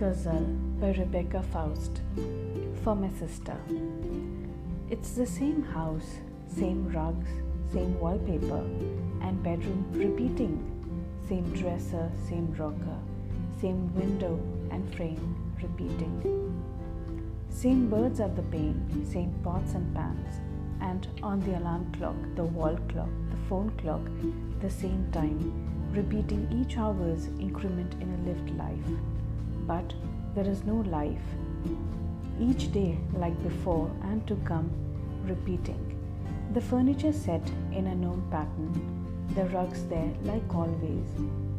Ghazal by Foust. For my sister. It's the same house, same rugs, same wallpaper and bedroom repeating. Same dresser, same rocker, same window and frame repeating. Same birds at the pane, same pots and pans, and on the alarm clock, the wall clock, the phone clock, the same time, repeating each hour's increment in a lived life. But there is no life. Each day, like before and to come, repeating. The furniture set in a known pattern, the rugs there like always,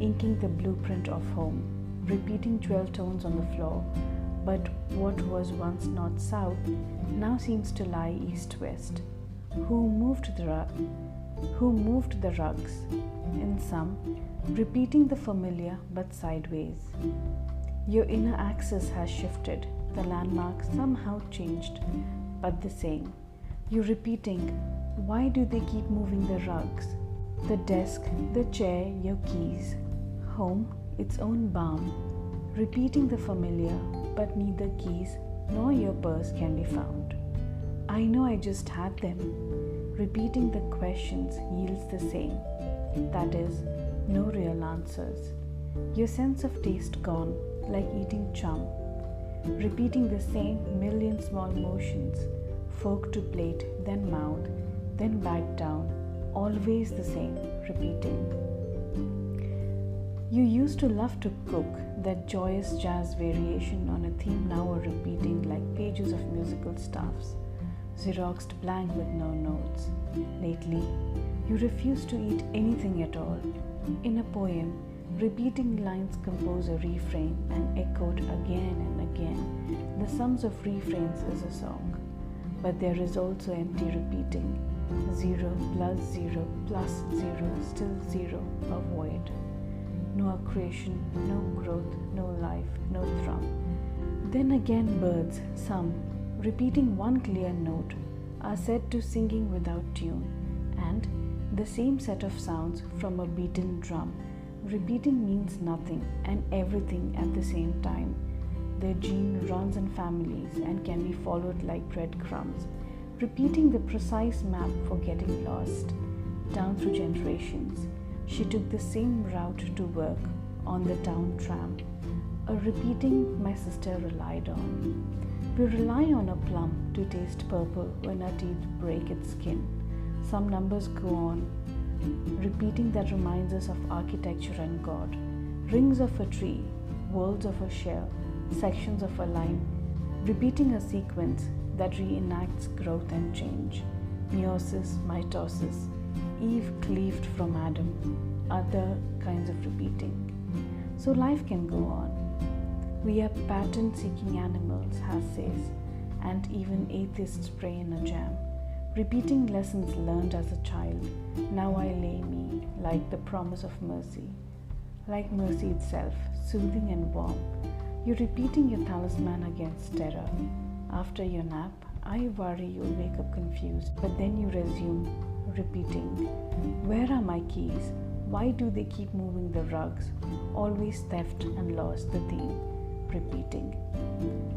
inking the blueprint of home, repeating 12 tones on the floor. But what was once north-south now seems to lie east-west. Who moved the rugs? In some, repeating the familiar but sideways. Your inner axis has shifted, the landmark somehow changed, but the same. You're repeating, why do they keep moving the rugs? The desk, the chair, your keys. Home, its own balm. Repeating the familiar, but neither keys nor your purse can be found. I know I just had them. Repeating the questions yields the same. That is, no real answers. Your sense of taste gone, like eating chum. Repeating the same million small motions, fork to plate, then mouth, then back down, always the same, repeating. You used to love to cook, that joyous jazz variation on a theme now are repeating like pages of musical stuffs, xeroxed blank with no notes. Lately, you refuse to eat anything at all. In a poem, repeating lines compose a refrain and echoed again and again. The sums of refrains is a song, but there is also empty repeating. 0 plus 0 plus 0, still 0, a void. No accretion, no growth, no life, no thrum. Then again birds, some, repeating one clear note, are said to singing without tune, and the same set of sounds from a beaten drum. Repeating means nothing and everything at the same time. Their gene runs in families and can be followed like breadcrumbs, repeating the precise map for getting lost. Down through generations, she took the same route to work on the town tram, a repeating my sister relied on. We rely on a plum to taste purple when our teeth break its skin. Some numbers go on, repeating that reminds us of architecture and God. Rings of a tree, worlds of a shell, sections of a line, repeating a sequence that reenacts growth and change. Meiosis, mitosis, Eve cleaved from Adam, other kinds of repeating. So life can go on. We are pattern-seeking animals, Haas says, and even atheists pray in a jam. Repeating lessons learned as a child, now I lay me, like the promise of mercy. Like mercy itself, soothing and warm. You're repeating your talisman against terror. After your nap, I worry you'll wake up confused, but then you resume, repeating, where are my keys? Why do they keep moving the rugs? Always theft and loss, the theme, repeating.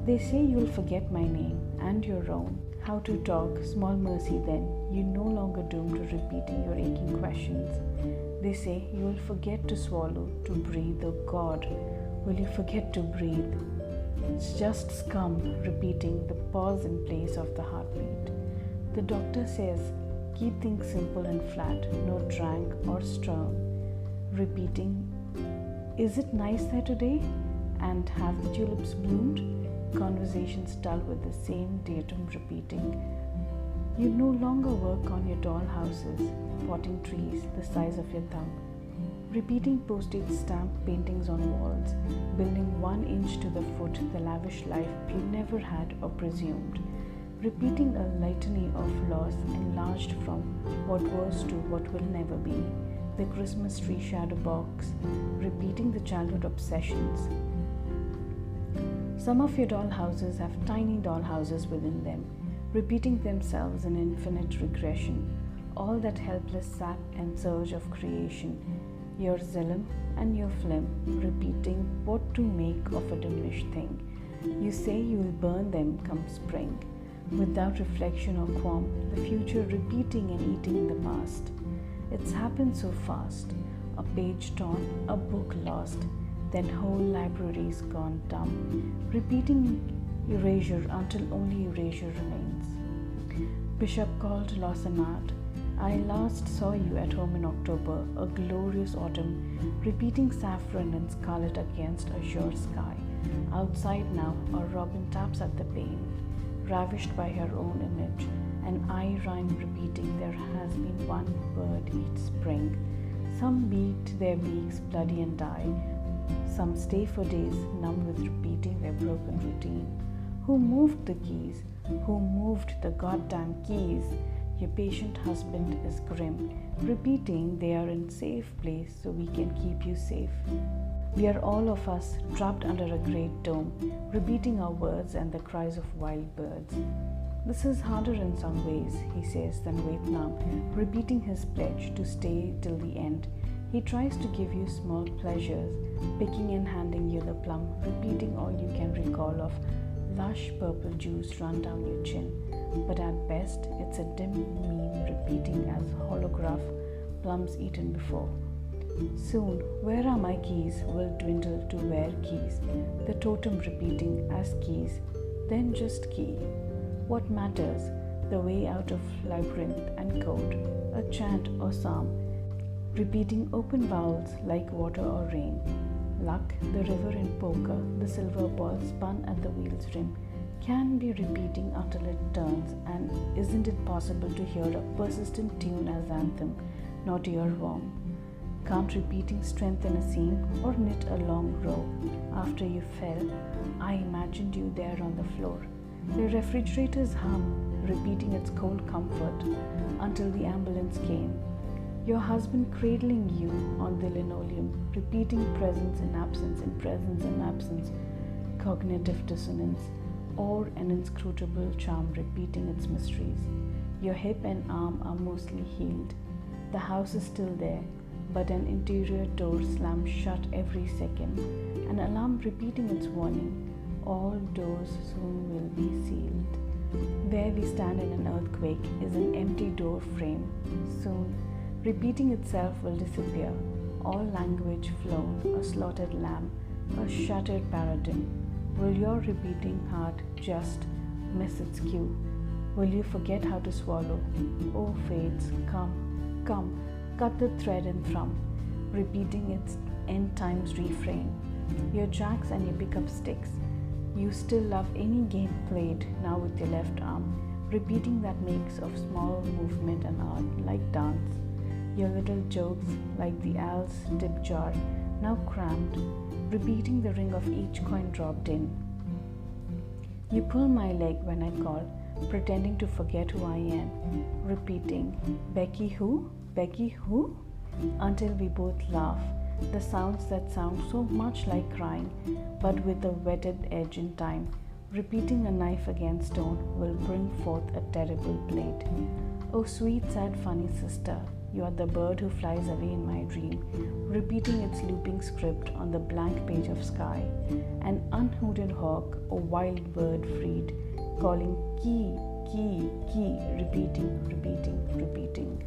They say you'll forget my name and your own. How to talk, small mercy then, you're no longer doomed to repeating your aching questions. They say you'll forget to swallow, to breathe, oh God, will you forget to breathe? It's just scum, repeating the pause in place of the heartbeat. The doctor says, keep things simple and flat, no drang or strong. Repeating, is it nice there today? And have the tulips bloomed? Conversations dull with the same datum repeating. You no longer work on your doll houses, potting trees the size of your thumb. Repeating postage stamp paintings on walls, building 1 inch to the foot the lavish life you never had or presumed. Repeating a litany of loss enlarged from what was to what will never be. The Christmas tree shadow box, repeating the childhood obsessions. Some of your doll houses have tiny doll houses within them, repeating themselves in infinite regression, all that helpless sap and surge of creation. your xylem and your phlegm, repeating what to make of a diminished thing. You say you will burn them come spring, without reflection or qualm, the future repeating and eating the past. It's happened so fast, a page torn, a book lost, then whole libraries gone dumb, repeating erasure until only erasure remains. Bishop called Lawsonard. I last saw you at home in October, a glorious autumn, repeating saffron and scarlet against azure sky. Outside now, a robin taps at the pane, ravished by her own image, and I rhyme repeating there has been one bird each spring. Some beat their beaks bloody and die, some stay for days numb with repeating their broken routine. Who moved the keys? Who moved the goddamn keys? Your patient husband is grim, repeating they are in safe place so we can keep you safe. We are all of us trapped under a great dome, repeating our words and the cries of wild birds. This is harder in some ways, he says, than Vietnam, repeating his pledge to stay till the end. He tries to give you small pleasures, picking and handing you the plum, repeating all you can recall of lush purple juice run down your chin. But at best, it's a dim meme repeating as holograph plums eaten before. Soon, where are my keys will dwindle to where keys, the totem repeating as keys, then just key. What matters? The way out of labyrinth and code, a chant or psalm, repeating open vowels like water or rain. Luck, the river in poker, the silver ball spun at the wheel's rim, can be repeating until it turns, and isn't it possible to hear a persistent tune as anthem, not earworm? Can't repeating strengthen a seam or knit a long row? After you fell, I imagined you there on the floor. The refrigerator's hum, repeating its cold comfort until the ambulance came. Your husband cradling you on the linoleum, repeating presence and absence and presence and absence, cognitive dissonance, or an inscrutable charm repeating its mysteries. Your hip and arm are mostly healed. The house is still there, but an interior door slams shut every second, an alarm repeating its warning. All doors soon will be sealed. Where we stand in an earthquake is an empty door frame. Soon, repeating itself will disappear. All language flown, a slaughtered lamb, a shattered paradigm. Will your repeating heart just miss its cue? Will you forget how to swallow? Oh fates, come, come, cut the thread and thrum, repeating its end times refrain. Your jacks and your pickup sticks. You still love any game played now with your left arm, repeating that mix of small movement and art like dance. Your little jokes like the ALZ tip jar, now crammed, repeating the ring of each coin dropped in. You pull my leg when I call, pretending to forget who I am, repeating, Becky who? Becky who? Until we both laugh, the sounds that sound so much like crying, but with a whetted edge in time, repeating a knife against stone will bring forth a terrible blade. Oh sweet sad funny sister, you are the bird who flies away in my dream, repeating its looping script on the blank page of sky. An unhooded hawk, a wild bird freed, calling key, key, key, repeating, repeating, repeating.